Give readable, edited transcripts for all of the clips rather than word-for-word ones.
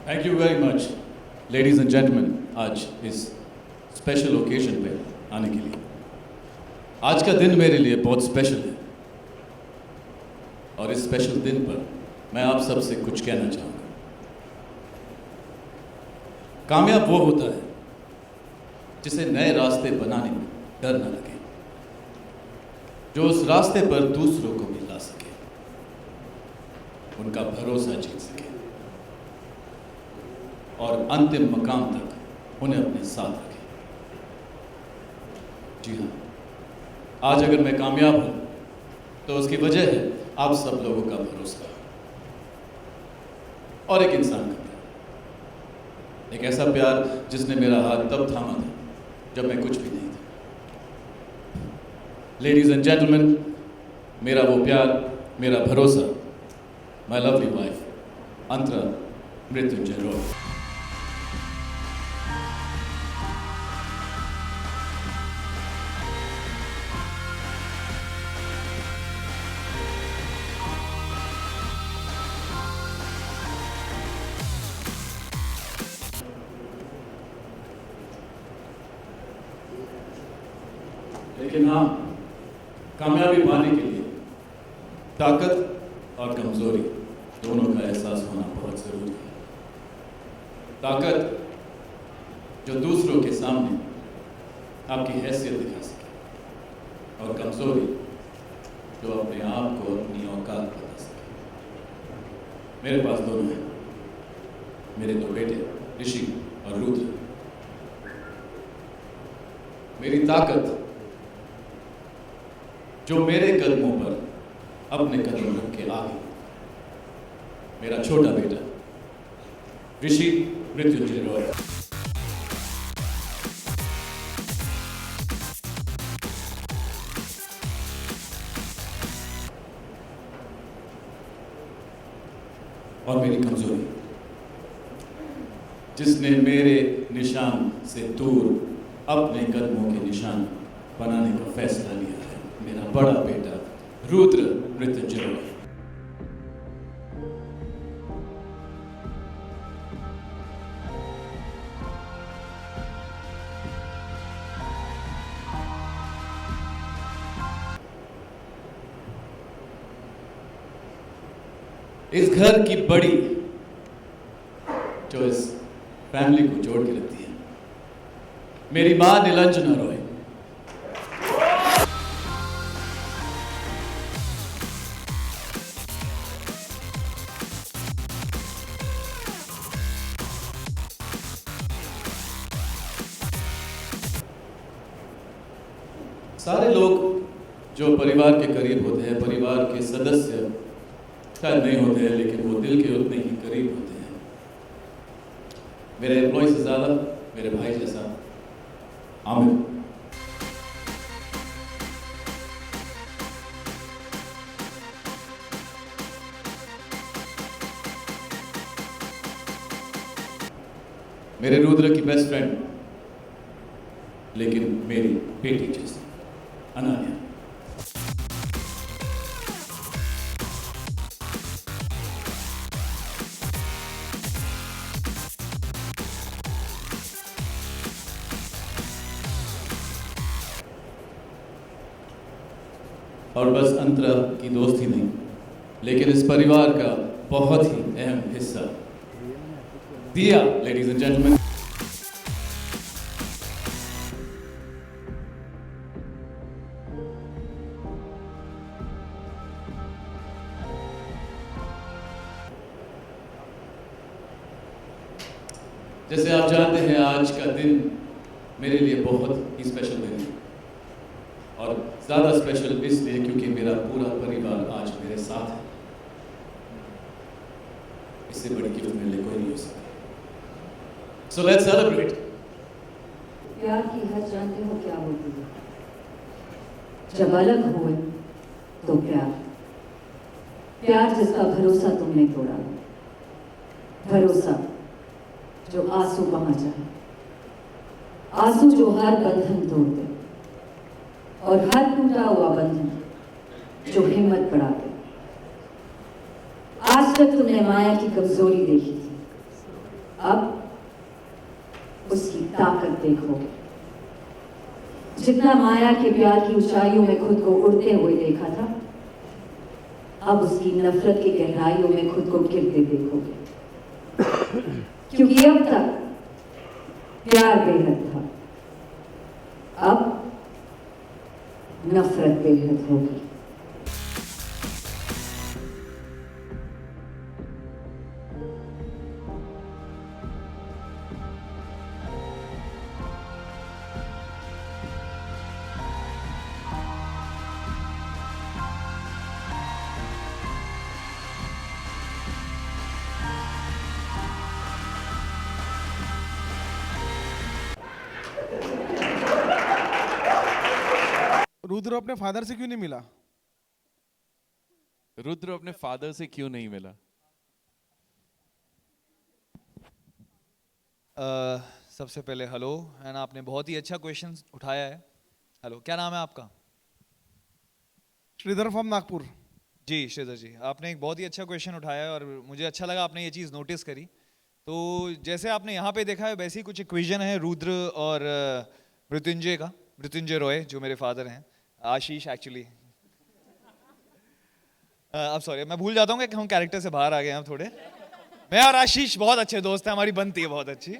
Thank you very much ladies and gentleman, आज इस special occasion पे आने के लिए। आज का दिन मेरे लिए बहुत स्पेशल है और इस स्पेशल दिन पर मैं आप सबसे कुछ कहना चाहूँगा। कामयाब वो होता है जिसे नए रास्ते बनाने में डर न लगे, जो उस रास्ते पर दूसरों को भी ला सके, उनका भरोसा जीत सके और अंतिम मकाम तक उन्हें अपने साथ रखे। जी हाँ, आज अगर मैं कामयाब हूं तो उसकी वजह है आप सब लोगों का भरोसा और एक इंसान का प्यार, एक ऐसा प्यार जिसने मेरा हाथ तब थामा था जब मैं कुछ भी नहीं था। लेडीज एंड जेंटलमैन, मेरा वो प्यार, मेरा भरोसा, माय लवली वाइफ अंतरा मृत्युंजय रॉय। लेकिन हाँ, कामयाबी पाने के लिए ताकत और कमजोरी दोनों का एहसास होना बहुत जरूरी है। ताकत जो दूसरों के सामने आपकी हैसियत दिखा सके और कमजोरी जो अपने आप को अपनी औकात बता सके। मेरे पास दोनों हैं, मेरे दो बेटे ऋषि और रुद्र। मेरी ताकत जो मेरे कदमों पर अपने कदम रख के आगे, मेरा छोटा बेटा ऋषि मृत्युंजय रॉय। और मेरी कमजोरी जिसने मेरे निशान से दूर अपने कदमों के निशान बनाने का फैसला लिया है, मेरा बड़ा बेटा रुद्र मृत्युंजय रॉय। इस घर की बड़ी जो इस फैमिली को जोड़ के रखती है, मेरी मां नीलांजना रॉय। सारे लोग जो परिवार के करीब होते हैं, परिवार के सदस्य शायद नहीं होते हैं, लेकिन वो दिल के उतने ही करीब होते हैं। मेरे एम्प्लॉय से ज़्यादा मेरे भाई जैसा आमिर। मेरे रुद्र की बेस्ट फ्रेंड, लेकिन मेरी बेटी जैसी अनान्या। और बस अंतरा की दोस्त ही नहीं, लेकिन इस परिवार का बहुत ही अहम हिस्सा दिया। लेडीज एंड जेंटलमैन, जैसे आप जानते हैं, आज का दिन मेरे लिए बहुत ही स्पेशल दिन है और ज़्यादा स्पेशल इसलिए क्योंकि मेरा पूरा परिवार आज मेरे साथ है। इससे बड़ी गिफ्ट मेरे लिए कोई नहीं हो सकती। So let's celebrate. प्यार की हद जानते हो क्या होती है? जब अलग हुए तो प्यार, प्यार जिसका भरोसा तुमने तोड़ा, भरोसा जो आंसू बहा जाए, आंसू जो हर बंधन तोड़ दे और हर टूटा हुआ बंधन जो हिम्मत बढ़ा दे। आज तक तुमने माया की कमजोरी देखी थी, अब उसकी ताकत देखो। जितना माया के प्यार की ऊंचाइयों में खुद को उड़ते हुए देखा था, अब उसकी नफरत की गहराइयों में खुद को गिरते देखोगे। क्योंकि अब तक प्यार बेहद था, अब नफरत बेहद होगी। रुद्र अपने फादर से क्यों नहीं मिला? रुद्र अपने फादर से क्यों नहीं मिला? सबसे पहले हेलो, एंड आपने बहुत ही अच्छा क्वेश्चन उठाया है। हेलो, क्या नाम है आपका? श्रीधर फ्रॉम नागपुर। जी श्रीधर जी, आपने एक बहुत ही अच्छा क्वेश्चन उठाया है और मुझे अच्छा लगा आपने ये चीज़ नोटिस करी। तो जैसे आपने यहाँ पे देखा है वैसे ही कुछ इक्वेशन है रुद्र और मृत्युंजय का, मृत्युंजय रॉय जो मेरे फादर हैं, आशीष एक्चुअली। अब सॉरी, मैं भूल जाता हूँ कि हम कैरेक्टर से बाहर आ गए हैं थोड़े। मैं और आशीष बहुत अच्छे दोस्त हैं, हमारी बनती है बहुत अच्छी।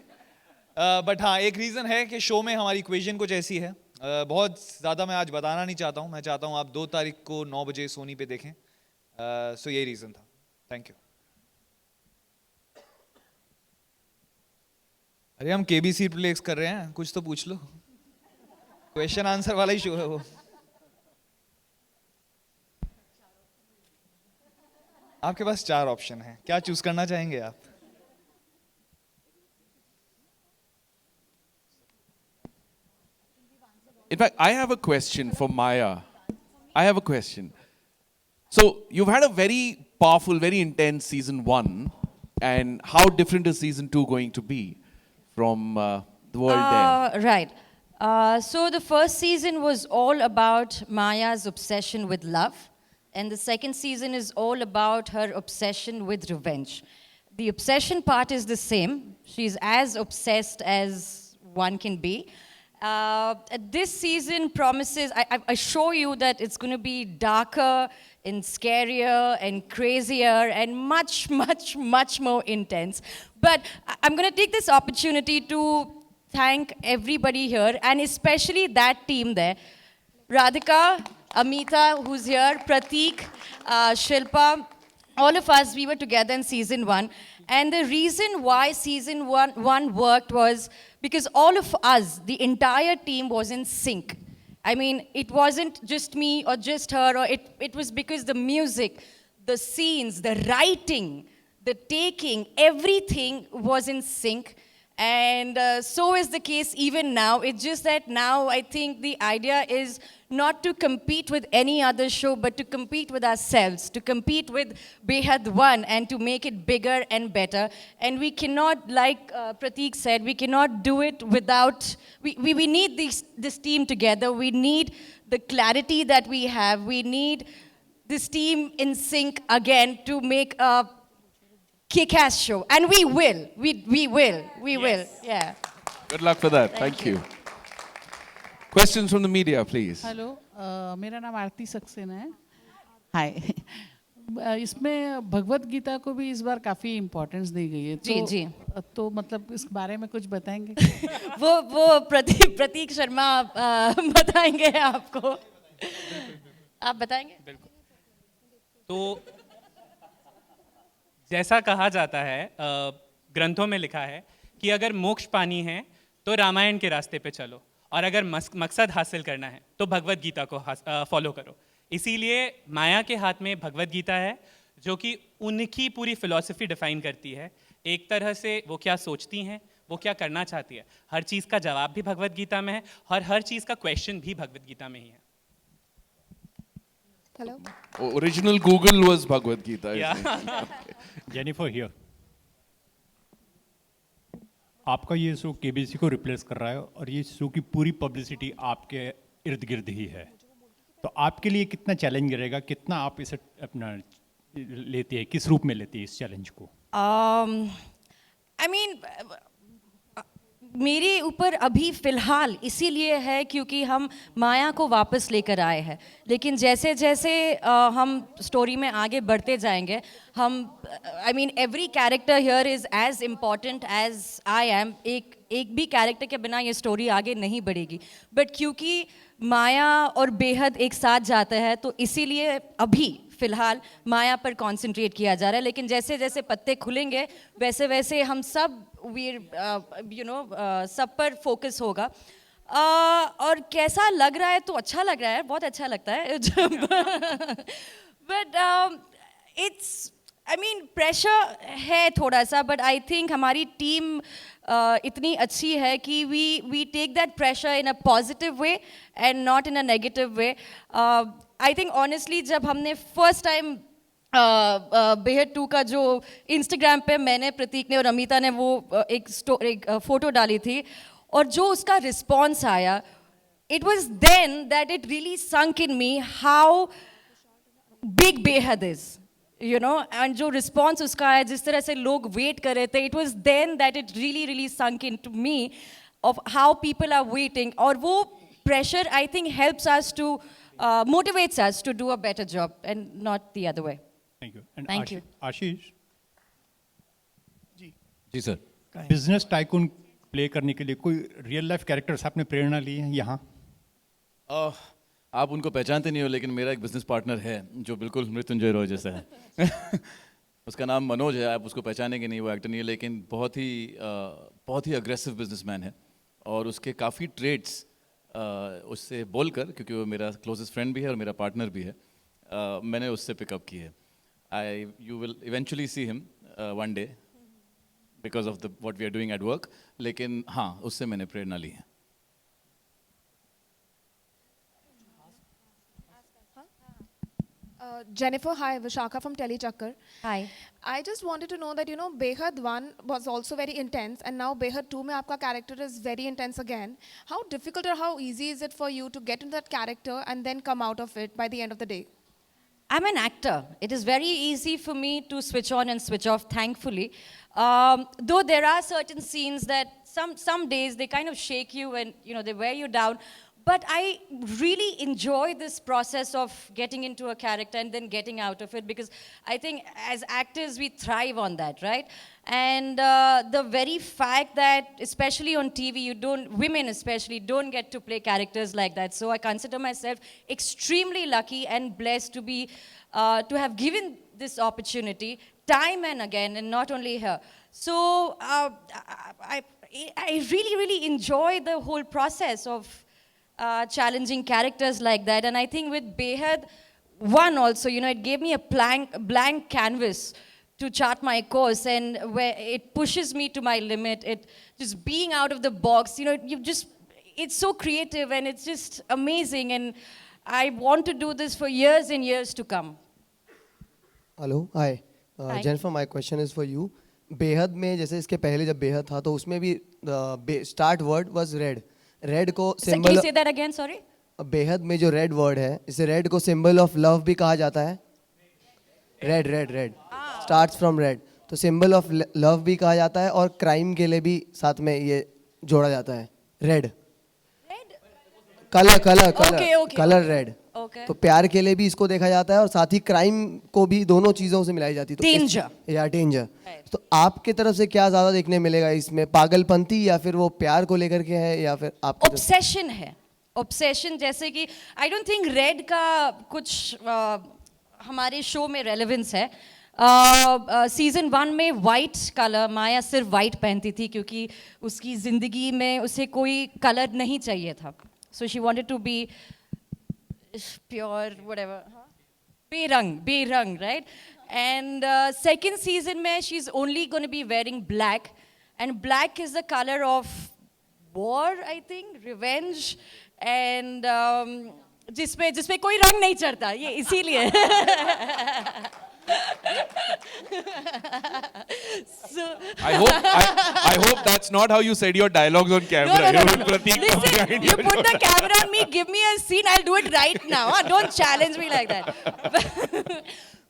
बट हाँ, एक रीज़न है कि शो में हमारी इक्वेशन कुछ ऐसी है। बहुत ज़्यादा मैं आज बताना नहीं चाहता हूँ, मैं चाहता हूँ आप 2 तारीख को 9 बजे सोनी पे देखें। सो यही रीज़न था। Thank you. अरे हम केबीसी रिप्लेस कर रहे हैं, कुछ तो पूछ लो। क्वेश्चन आंसर वाला ही शो है वो। आपके पास 4 ऑप्शन है, क्या चूज करना चाहेंगे आप? In fact, I have a question for Maya. I have a question. So you've had a very powerful, very intense season 1, and how different is season 2 going to be from the world there? Right. So the first season was all about Maya's obsession with love, and the second season is all about her obsession with revenge. The obsession part is the same. She's as obsessed as one can be. This season promises, I assure you that it's going to be darker and scarier and crazier and much, much, much more intense. But I'm going to take this opportunity to thank everybody here, and especially that team there. Radhika, Amita, who's here, Prateek, Shilpa, all of us, we were together in season 1. And the reason why season one worked was because all of us, the entire team, was in sync. I mean, it wasn't just me or just her, or it was because the music, the scenes, the writing, the taking, everything was in sync. And so is the case even now. It's just that now I think the idea is not to compete with any other show, but to compete with ourselves, to compete with Behad 1 and to make it bigger and better. And we cannot, like Prateek said, we cannot do it without, we need this team together. We need the clarity that we have. We need this team in sync again to make a kick-ass show. And we will. We will. Yeah. Good luck for that. Thank you. Questions from the media, please. Hello, मेरा नाम आरती सक्सेना है। हाय। इसमें भगवत गीता को भी इस बार काफ़ी importance दी गई है। जी, जी। तो मतलब इस बारे में कुछ बताएंगे? वो प्रतीक शर्मा बताएंगे आपको। आप बताएंगे? बिल्कुल। तो जैसा कहा जाता है, ग्रंथों में लिखा है कि अगर मोक्ष पानी है तो रामायण के रास्ते पे चलो, और अगर मकसद हासिल करना है तो भगवत गीता को फॉलो करो। इसीलिए माया के हाथ में भगवत गीता है, जो कि उनकी पूरी फिलॉसफी डिफाइन करती है। एक तरह से वो क्या सोचती हैं, वो क्या करना चाहती है, हर चीज़ का जवाब भी भगवत गीता में है और हर चीज़ का क्वेश्चन भी भगवत गीता में ही है। Hello. Original Google was Bhagavad Gita. Yeah. Jennifer here. आपका ये शो केबीसी को रिप्लेस कर रहा है और ये शो की पूरी पब्लिसिटी आपके इर्द गिर्द ही है, तो आपके लिए कितना चैलेंज रहेगा, कितना आप इसे अपना लेती है, किस रूप में लेती है इस चैलेंज को? आई मीन मेरे ऊपर अभी फ़िलहाल इसीलिए है क्योंकि हम माया को वापस लेकर आए हैं, लेकिन जैसे जैसे हम स्टोरी में आगे बढ़ते जाएंगे, हम I mean every character here is as important as I am. एक भी कैरेक्टर के बिना ये स्टोरी आगे नहीं बढ़ेगी, बट क्योंकि माया और बेहद एक साथ जाते हैं तो इसीलिए अभी फ़िलहाल माया पर कंसंट्रेट किया जा रहा है, लेकिन जैसे जैसे पत्ते खुलेंगे वैसे वैसे हम सब सब पर फोकस होगा. और कैसा लग रहा है तो अच्छा लग रहा है, बहुत अच्छा लगता है but it's I mean pressure है थोड़ा सा, बट आई थिंक हमारी टीम इतनी अच्छी है कि we take that pressure in a positive way and not in a negative way. I think honestly जब हमने फर्स्ट टाइम बेहद 2 का जो इंस्टाग्राम पे मैंने, प्रतीक ने और अमिता ने वो एक फ़ोटो डाली थी और जो उसका रिस्पॉन्स आया, it was then that it really sunk in me how big Beyhadh is, you know, and जो रिस्पॉन्स उसका है, जिस तरह से लोग वेट कर रहे थे, it was then that it really sunk in to me of how people are waiting. और वो pressure I think helps us to motivates us to do a better job and not the other way. Thank you. And Thank you. Ashish, ji sir. Business tycoon play करने के लिए कोई real life characters आपने प्रेरणा ली है यहाँ? आप उनको पहचानते नहीं हो, लेकिन मेरा एक बिजनेस पार्टनर है जो बिल्कुल मृत्युंजय रॉय जैसा है उसका नाम मनोज है. आप उसको पहचानेंगे नहीं, वो एक्टर नहीं है, लेकिन बहुत ही अग्रेसिव बिजनेसमैन है और उसके काफ़ी ट्रेड्स उससे बोलकर, क्योंकि वो मेरा क्लोजेस्ट फ्रेंड भी है और मेरा पार्टनर भी है, मैंने उससे पिकअप की है. You will eventually see him one day because of the what we are doing at work, लेकिन हाँ, उससे मैंने प्रेरणा ली है. Jennifer, hi, Vishaka from Telechakkar. Hi. I just wanted to know that, you know, Behad 1 was also very intense, and now Behad 2 mein aapka character is very intense again. How difficult or how easy is it for you to get into that character and then come out of it by the end of the day? I'm an actor. It is very easy for me to switch on and switch off, thankfully. Though there are certain scenes that some days they kind of shake you and, you know, they wear you down. But I really enjoy this process of getting into a character and then getting out of it, because I think as actors we thrive on that, right? And the very fact that especially on TV women especially don't get to play characters like that. So I consider myself extremely lucky and blessed to be to have given this opportunity time and again, and not only here. So I really enjoy the whole process of challenging characters like that. And I think with Behad 1 also, you know, it gave me a blank canvas to chart my course, and where it pushes me to my limit. It just being out of the box, you know, it's so creative and it's just amazing, and I want to do this for years and years to come. Hello, hi. Hi. Jennifer, my question is for you. बेहद में जैसे इसके पहले जब बेहद था तो उसमें भी start word was red. Red को Can you symbol, say that again? Sorry. बेहद में जो रेड वर्ड है, इसे रेड को सिंबल ऑफ लव भी कहा जाता है. रेड स्टार्ट्स फ्रॉम रेड, तो सिंबल ऑफ लव भी कहा जाता है और क्राइम के लिए भी साथ में ये जोड़ा जाता है. Red colour red, Okay. तो प्यार के लिए भी इसको देखा जाता है और साथ ही क्राइम को भी, दोनों चीजों से मिलाई जाती है. डेंजर. तो आपके तरफ से क्या ज्यादा देखने मिलेगा इसमें, पागलपंती या फिर वो प्यार को लेकर के है, या फिर आप ऑब्सेशन है? ऑब्सेशन जैसे कि आई डोंट थिंक रेड का कुछ हमारे शो में रेलेवेंस है. सीजन 1 में वाइट कलर, माया सिर्फ वाइट पहनती थी क्योंकि उसकी जिंदगी में उसे कोई कलर नहीं चाहिए था. So she wanted to be pure, whatever, बेरंग, right? And second season mein she's only going to be wearing black, and black is the color of war, I think, revenge, and जिसपे कोई रंग नहीं चढ़ता, ये इसीलिए. So I hope that's not how you said your dialogues on camera. No. You will Pratik come Listen, behind you you. put the camera on me, give me a scene, I'll do it right now. Huh? Don't challenge me like that.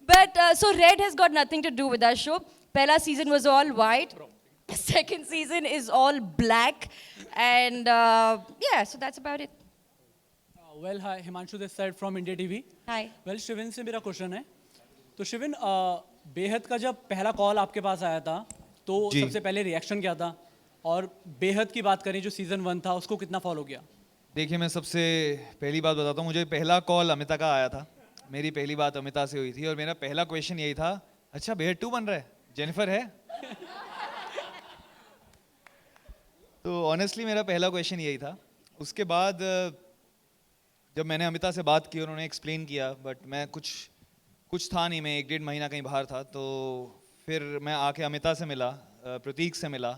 But so red has got nothing to do with our show. Pehla season was all white. second season is all black, and yeah, so that's about it. Well hi Himanshu this side from India TV Hi. Well Shivin से मेरा question है तो शिविन बेहद का जब पहला call आपके पास आया था तो जी। सबसे पहले रिएक्शन क्या था और बेहद की बात करें जो सीजन 1 था उसको कितना फॉलो किया देखिए मैं सबसे पहली बात बताता हूँ, मुझे पहला कॉल अमिता का आया था, मेरी पहली बात अमिता से हुई थी और मेरा पहला क्वेश्चन यही था, अच्छा बेहद 2 बन रहा है, जेनिफर है? तो ऑनेस्टली मेरा पहला क्वेश्चन यही था। उसके बाद जब मैंने अमिता से बात की उन्होंने एक्सप्लेन किया, बट मैं कुछ था नहीं, मैं 1-1.5 महीना कहीं बाहर था, तो फिर मैं आके अमिता से मिला, प्रतीक से मिला,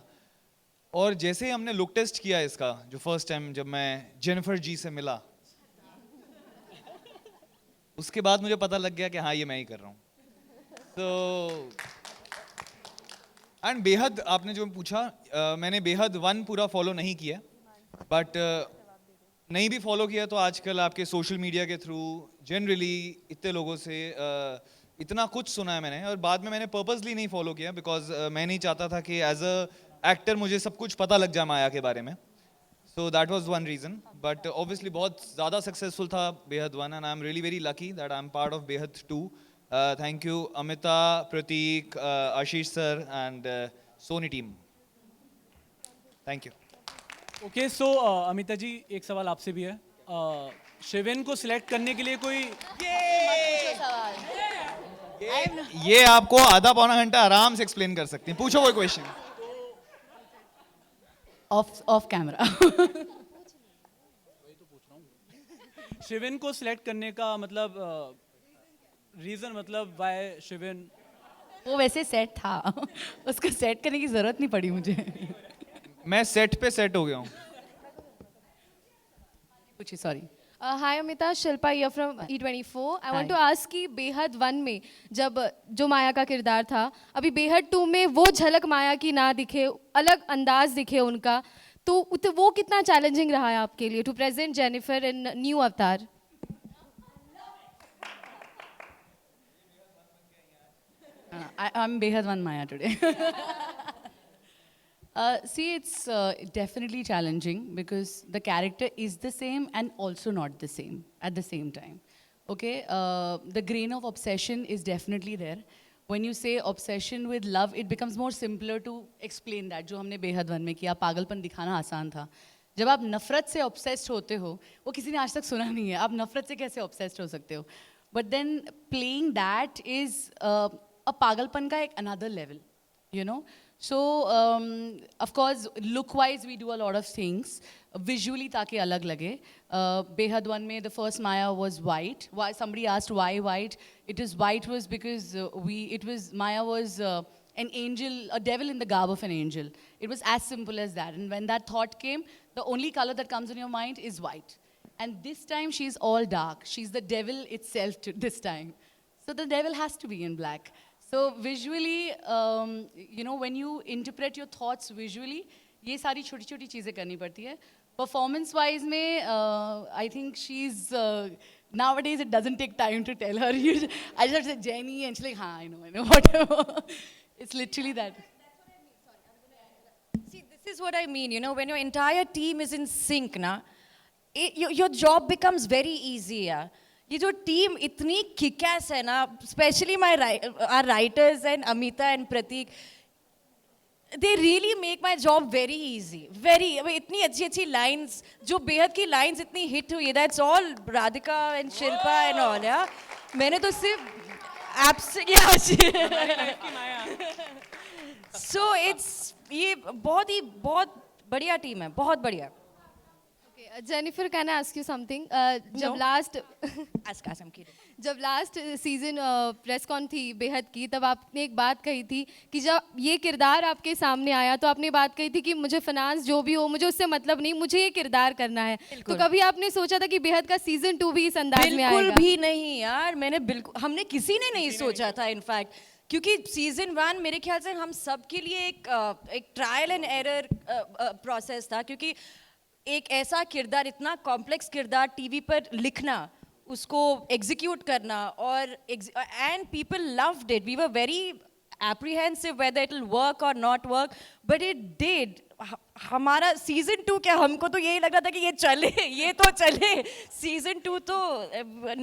और जैसे ही हमने लुक टेस्ट किया इसका, जो फर्स्ट टाइम जब मैं जेनिफर जी से मिला, उसके बाद मुझे पता लग गया कि हाँ ये मैं ही कर रहा हूँ। तो एंड बेहद आपने जो पूछा, मैंने बेहद 1 पूरा फॉलो नहीं किया, बट नहीं भी फॉलो किया तो आजकल आपके सोशल मीडिया के थ्रू जनरली इतने लोगों से इतना कुछ सुना है मैंने, और बाद में मैंने पर्पसली नहीं फॉलो किया बिकॉज मैं नहीं चाहता था कि एज अ एक्टर मुझे सब कुछ पता लग जाए माया के बारे में। So that was one reason, but obviously बहुत ज़्यादा सक्सेसफुल था Beyhadh 1 and I am really very lucky that I am part of Beyhadh 2। Thank you Amita, Prateek, Ashish sir and Sony team, thank you. Okay so Amita ji एक सवाल आपसे भी है शिविन को सिलेक्ट करने के लिए कोई ये आपको आधा पौना घंटा आराम से एक्सप्लेन कर सकती हैं, पूछो कोई क्वेश्चन। ऑफ कैमरा शिविन को सिलेक्ट करने का मतलब रीजन, मतलब वाई शिविन? वो वैसे सेट था उसको सेट करने की जरूरत नहीं पड़ी मुझे मैं सेट पे सेट हो गया हूँ। पूछिए sorry Hi Amita, Shilpa here from E24. I want to ask कि बेहद 1 में जब जो माया का किरदार था, अभी बेहद 2 में वो झलक माया की ना दिखे, अलग अंदाज दिखे उनका, तो वो कितना चैलेंजिंग रहा है आपके लिए to present Jennifer in new avatar? I M बेहद 1 Maya today. See, it's definitely challenging because the character is the same and also not the same at the same time. Okay, the grain of obsession is definitely there. When you say obsession with love, it becomes more simpler to explain that. जो हमने बेहद 1 में किया, पागलपन दिखाना आसान था। जब आप नफरत से obsessed होते हो, वो किसी ने आज तक सुना नहीं है, आप नफरत से कैसे obsessed हो सकते हो? But then playing that is a पागलपन का एक another level, you know. So, of course, look-wise, we do a lot of things. Visually, ताकि अलग लगे. बेहद 1 में the first Maya was white. Why somebody asked why white? It is white was because Maya was an angel, a devil in the garb of an angel. It was as simple as that. And when that thought came, the only color that comes in your mind is white. And this time, she's all dark. She's the devil itself this time. So the devil has to be in black. So visually, you know, when you interpret your thoughts visually, ये सारी छोटी छोटी चीज़ें करनी पड़ती है. Performance-wise में, I think she's nowadays it doesn't take time to tell her. I just have to say Jenny, and she's like, हाँ, I know, whatever. It's literally that. See, this is what I mean, you know, when your entire team is in sync, na, your job becomes very easy, yeah. ये जो team इतनी kick-S है ना, specially our writers and Amita and Pratik, they really make my job very easy. इतनी अच्छी lines, जो बेहद की lines इतनी hit हुई, that's all Radhika and Shilpa and all, yeah. मैंने तो सिर्फ So it's ये बहुत बढ़िया टीम है, बहुत बढ़िया. Jennifer, can I ask you something? No. Ask, I'm kidding. जब लास्ट सीजन प्रेस कॉन थी बेहद की, तब आपने एक बात कही थी कि जब ये किरदार आपके सामने आया तो आपने बात कही थी कि मुझे फाइनेंस जो भी हो मुझे उससे मतलब नहीं, मुझे ये किरदार करना है. तो कभी आपने सोचा था कि बेहद का सीजन 2 भी इस अंदाज में आएगा? बिल्कुल भी नहीं यार, हमने किसी ने नहीं सोचा था इनफैक्ट, क्योंकि सीजन 1 मेरे ख्याल से हम सब के लिए एक ट्रायल एंड एरर प्रोसेस था, क्योंकि एक ऐसा किरदार, इतना कॉम्प्लेक्स किरदार टीवी पर लिखना, उसको एग्जीक्यूट करना, और and people loved it. We were very apprehensive whether it'll work or not work, but it did. हमारा season 2 क्या हमको तो यही लग रहा था कि ये चले, ये तो चले. Season 2 तो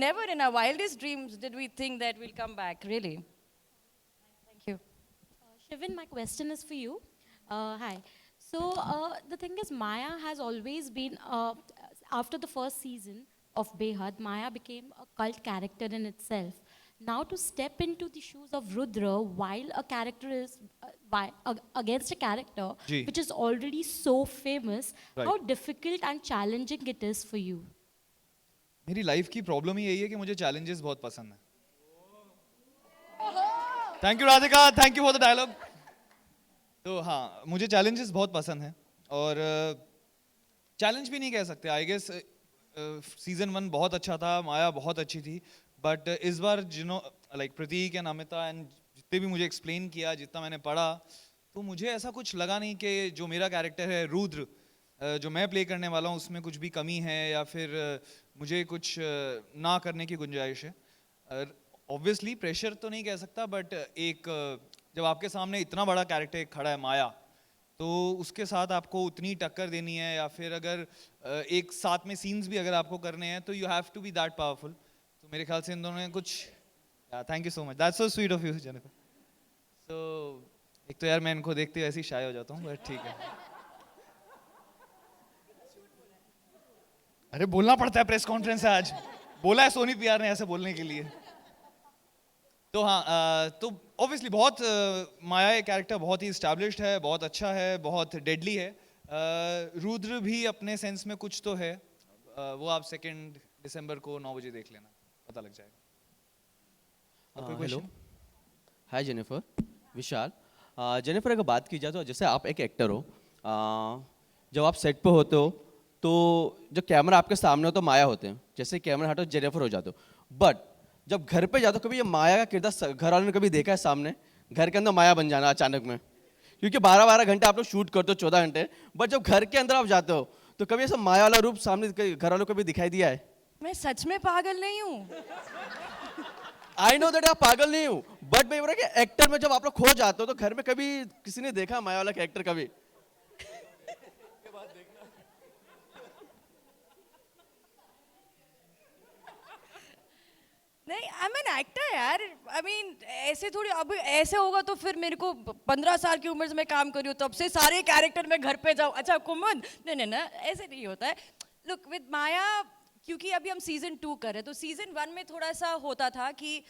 never in our wildest dreams did we think that we'll come back, really. Thank you. Shivin, my question is for you. Hi. So the thing is, Maya has always been, after the first season of Behad, Maya became a cult character in itself. Now to step into the shoes of Rudra while a character is, against a character जी. which is already so famous, Right. how difficult and challenging it is for you? मेरी life की problem ही यही है कि मुझे challenges बहुत पसंद है. Thank you Radhika, thank you for the dialogue. तो हाँ, मुझे चैलेंजेस बहुत पसंद हैं और चैलेंज भी नहीं कह सकते. आई गेस सीजन 1 बहुत अच्छा था, माया बहुत अच्छी थी, बट इस बार like Prateek and Amita and जितने भी मुझे एक्सप्लेन किया, जितना मैंने पढ़ा, तो मुझे ऐसा कुछ लगा नहीं कि जो मेरा कैरेक्टर है रुद्र, जो मैं प्ले करने वाला हूँ, उसमें कुछ भी कमी है या फिर मुझे कुछ ना करने की गुंजाइश है. ऑब्वियसली प्रेशर तो नहीं कह सकता, बट एक जब आपके सामने इतना बड़ा कैरेक्टर खड़ा है माया, तो उसके साथ आपको उतनी टक्कर देनी है, या फिर अगर एक साथ में सीन्स भी अगर आपको करने हैं, तो you have to be that powerful. तो मेरे ख्याल से इन दोनों ने कुछ, thank you so much, that's so sweet of you Jennifer. तो एक तो यार मैं इनको देखते हुए ऐसे ही शाय हो जाता हूँ, बट ठीक है. अरे बोलना पड़ता है, प्रेस कॉन्फ्रेंस है आज, बोला है सोनी पीआर ने ऐसे बोलने के लिए. तो हाँ, तो ऑब्वियसली बहुत माया ये कैरेक्टर बहुत ही इस्टेब्लिश्ड है, बहुत अच्छा है, बहुत डेडली है. रुद्र भी अपने सेंस में कुछ तो है, वो आप 2 दिसंबर को 9 बजे देख लेना, पता लग जाएगा. हेलो, हाय जेनिफर, विशाल. जेनिफर अगर बात की जाए तो जैसे आप एक एक्टर हो, जब आप सेट पे होते हो तो जब कैमरा आपके सामने हो तो माया होते हैं, जैसे कैमरा हटो जेनिफर हो जाते हो. बट जब घर पे जाते हो, कभी ये माया का किरदार घर वालों ने कभी देखा है सामने, घर के अंदर माया बन जाना अचानक में? क्योंकि 12-12 घंटे आप लोग शूट करते हो, 14 घंटे, बट जब घर के अंदर आप जाते हो तो कभी ऐसा माया वाला रूप सामने घर वालों को भी दिखाई दिया है? मैं सच में पागल नहीं हूँ. आई नो दैट आप पागल नहीं हूँ, बट मैं बोल रहा कि एक्टर में जब आप लोग खो जाते हो तो घर में कभी किसी ने देखा माया वाला कैरेक्टर कभी? नहीं, आई एम एन एक्टर यार. आई मीन ऐसे थोड़ी, अब ऐसे होगा तो फिर मेरे को 15 साल की उम्र से मैं काम कर रही हूँ, तब से सारे कैरेक्टर में घर पे जाऊँ. अच्छा कुमुद, नहीं ना, ऐसे नहीं होता है. लुक विद माया, क्योंकि अभी हम सीजन 2 कर रहे हैं, तो सीजन 1 में थोड़ा सा होता था कि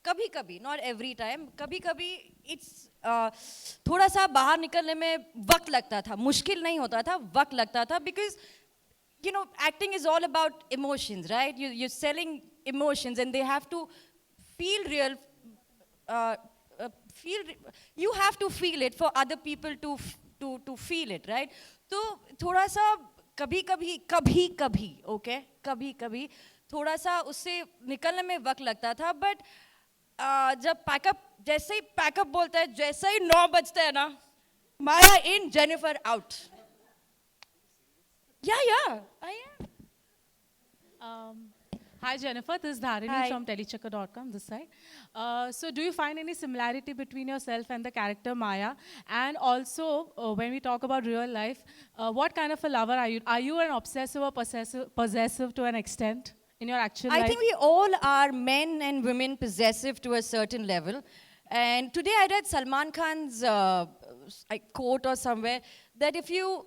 कभी कभी, नॉट एवरी टाइम, कभी कभी इट्स थोड़ा सा बाहर निकलने में वक्त लगता था. मुश्किल नहीं होता था, वक्त लगता था, because you know, acting is all about emotions, right? You're selling emotions and they have to feel real, you have to feel it for other people to feel it, right? तो थोड़ा सा कभी कभी okay, कभी थोड़ा सा उससे निकलने में वक्त लगता था. बट जब पैकअप, जैसे ही पैकअप बोलता है, जैसे ही 9 बजते हैं ना, Maya in, Jennifer out. Yeah, I am. Hi Jennifer, this is Dharini Hi. from Telechecker.com this side. So do you find any similarity between yourself and the character Maya? And also, when we talk about real life, what kind of a lover are you? Are you an obsessive or possessive to an extent in your actual life? I think we all are, men and women, possessive to a certain level. And today I read Salman Khan's quote or somewhere that if you,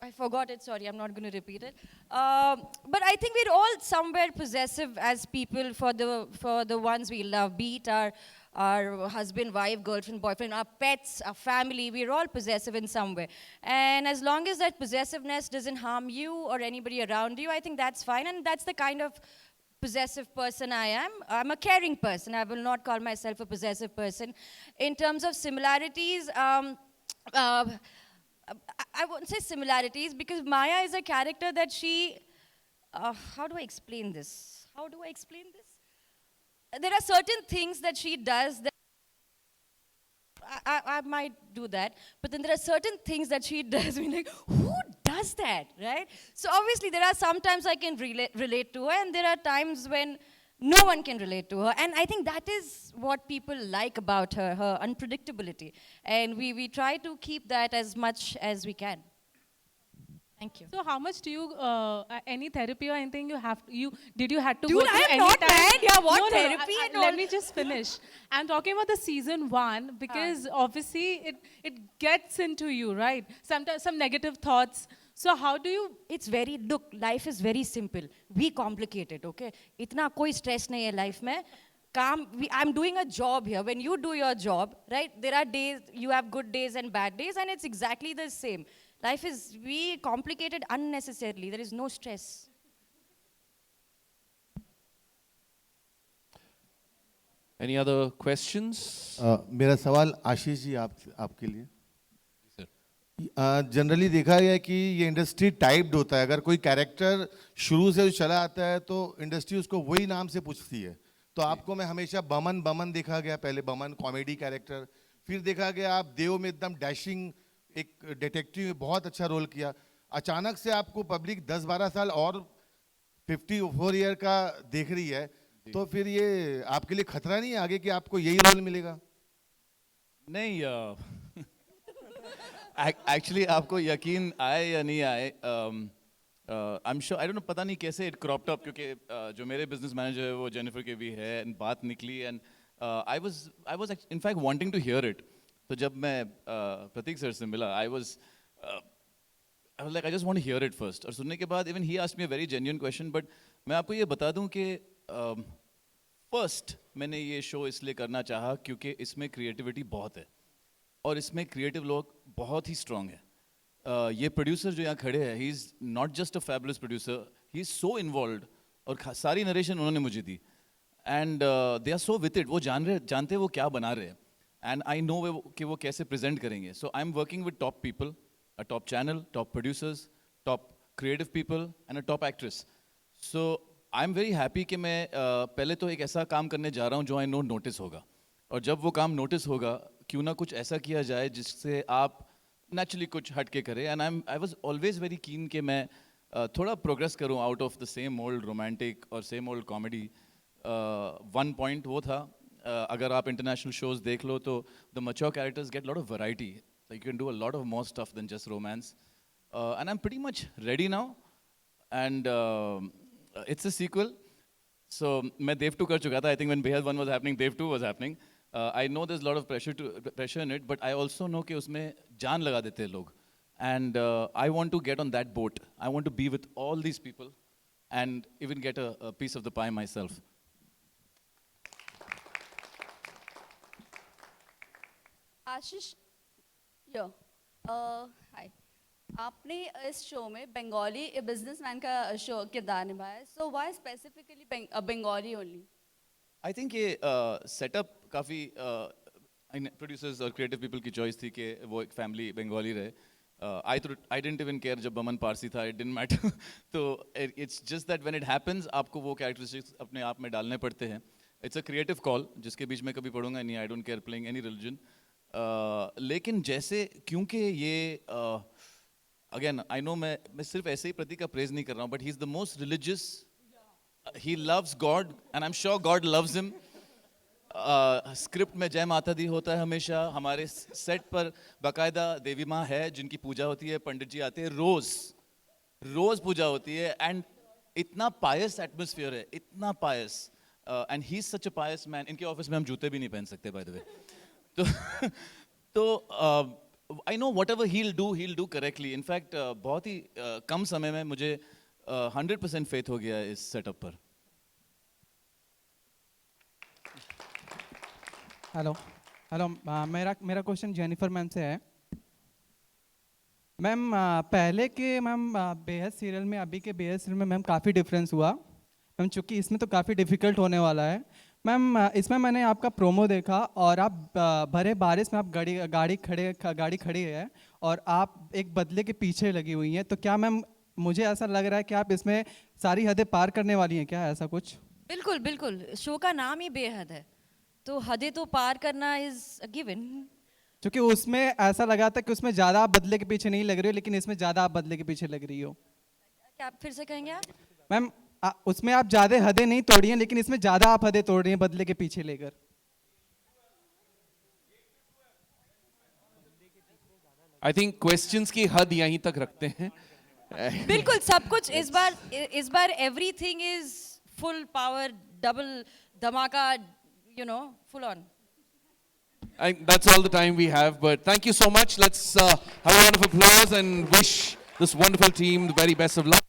I forgot it, sorry, I'm not going to repeat it. But I think we're all somewhere possessive as people for the ones we love, be it our husband, wife, girlfriend, boyfriend, our pets, our family. We're all possessive in some way. And as long as that possessiveness doesn't harm you or anybody around you, I think that's fine. And that's the kind of possessive person I am. I'm a caring person. I will not call myself a possessive person. In terms of similarities, I won't say similarities, because Maya is a character that she, how do I explain this? There are certain things that she does that I might do that, but then there are certain things that she does, I mean, like, who does that, right? So obviously there are some times I can relate to her, and there are times when No one can relate to her. And I think that is what people like about her, her unpredictability. And we try to keep that as much as we can. Thank you. So how much do you, any therapy or anything you have, did you had to Dude, go through I am any not time? mad. Yeah, what therapy and all? Let me just finish. I'm talking about the season 1 because obviously it gets into you, right? Sometimes some negative thoughts. So how do you? It's very, look, life is very simple. We complicate it, okay? इतना कोई stress नहीं है life में. I'm doing a job here. When you do your job, right? There are days, you have good days and bad days, and it's exactly the same. Life is, we complicate it unnecessarily. There is no stress. Any other questions? मेरा सवाल आशीष जी आपके लिए generally देखा गया है कि ये industry typed होता है. अगर कोई कैरेक्टर शुरू से चला आता है तो इंडस्ट्री उसको वही नाम से पूछती है. तो आपको मैं हमेशा बमन देखा गया, पहले बमन कॉमेडी कैरेक्टर, फिर देखा गया आप देव में एकदम डैशिंग एक डिटेक्टिव में बहुत अच्छा रोल किया. अचानक से आपको पब्लिक 10-12 साल और 54 ईयर का देख रही है, तो फिर ये आपके लिए खतरा नहीं है आगे कि आपको यही रोल मिलेगा? नहीं, एक्चुअली आपको यकीन आए या नहीं आए, I am sure, I don't know, पता नहीं कैसे इट क्रॉप्ड अप, क्योंकि जो मेरे बिजनेस मैनेजर है वो जेनिफर के भी है, एंड बात निकली, and I was in fact wanting to hear it. तो जब मैं प्रतीक सर से मिला, I was like I just want to hear it first. और सुनने के बाद even he asked me a very genuine question. But मैं आपको ये बता दूं कि फर्स्ट मैंने ये शो इसलिए करना चाहा क्योंकि इसमें क्रिएटिविटी बहुत है और इसमें क्रिएटिव लोग बहुत ही स्ट्रांग है. ये प्रोड्यूसर जो यहाँ खड़े हैं, he is not just a fabulous producer, he is so involved, और सारी नरेशन उन्होंने मुझे दी, and they are so with it. वो जानते हैं वो क्या बना रहे हैं, एंड आई नो कि वो कैसे प्रेजेंट करेंगे. So I am working with top people, a top channel, top producers, top creative people and a top actress. So I am very happy कि मैं पहले तो एक ऐसा काम करने जा रहा हूँ जो आई नो नोटिस होगा, और जब वो काम नोटिस होगा, क्यों ना कुछ ऐसा किया जाए जिससे आप नेचुरली कुछ हट के करें. And I was always very keen कि मैं थोड़ा प्रोग्रेस करूं out of the same old romantic और same old comedy. One point वो था, अगर आप इंटरनेशनल शोज देख लो तो the mature characters get lot of variety, you can do a lot of more stuff then just romance, and I am pretty much ready now, and it's a sequel. So मैं देव 2 कर चुका था. I think when Beyhadh 1 was happening, Dev 2 was happening. I know there's a lot of pressure in it, but I also know कि उसमें जान लगा देते हैं लोग, and I want to get on that boat. I want to be with all these people and even get a piece of the pie myself. आशीष, हाय, आपने इस show में बंगाली बिजनेसमैन का शो किरदार निभाया है. So why specifically Bengali only? I think ये setup काफ़ी producers और क्रिएटिव पीपल की चॉइस थी कि वो एक फैमिली बंगाली रहे. आई डिडंट इवन केयर जब बमन पारसी था, इट डिडंट मैटर. तो it's just that when it happens आपको वो कैरेक्टरिस्टिक्स अपने आप में डालने पड़ते हैं. इट्स अ क्रिएटिव कॉल जिसके बीच में कभी पढ़ूंगा नहीं. I don't care playing any religion. लेकिन जैसे क्योंकि ये अगेन आई नो मैं सिर्फ ऐसे ही प्रतीक का प्रेज नहीं कर रहा हूँ, but he is the most religious. He loves God, and I'm sure God loves him. Script में जय माता दी होता है हमेशा. हमारे सेट पर बाकायदा देवी माँ है जिनकी पूजा होती है, पंडित जी आते हैं, रोज पूजा होती है, एंड इतना पायस एटमोसफियर है, इतना pious, and he is such a pious man. इनके ऑफिस में हम जूते भी नहीं पहन सकते बाय द वे. तो I know whatever he'll do correctly. In fact बहुत ही कम समय में मुझे 100% फेथ हो गया इस सेटअप पर. हेलो मेरा क्वेश्चन जेनिफर मैम से है. मैम पहले के मैम बेहद सीरियल में अभी के बेहद सीरियल में मैम काफ़ी डिफरेंस हुआ मैम, चूँकि इसमें तो काफ़ी डिफ़िकल्ट होने वाला है. मैम इसमें मैंने आपका प्रोमो देखा और आप भरे बारिश में आप गाड़ी खड़ी है और आप एक बदले के पीछे लगी हुई हैं. तो क्या मैम मुझे ऐसा लग रहा है कि आप इसमें सारी हदें पार करने वाली हैं क्या, ऐसा कुछ? बिल्कुल बिल्कुल, शो का नाम ही बेहद है, तो हदें तो पार करना इज अ गिवन. क्योंकि उसमें ऐसा लगा था कि उसमें ज़्यादा आप बदले के पीछे नहीं लग रही हो, लेकिन इसमें ज़्यादा आप बदले के पीछे लग रही हो. क्या आप फिर से कहेंगे आप? मैम उसमें आप ज़्यादा हदें नहीं तोड़ी हैं, लेकिन इसमें ज़्यादा आप हदें तोड़ रही हैं बदले के पीछे लेकर। I think questions की हद यहीं तक रखते हैं। बिल्कुल सब कुछ इस बार everything is full power, double धमाका, you know, full on. That's all the time we have, but thank you so much. Let's have a round of applause and wish this wonderful team the very best of luck.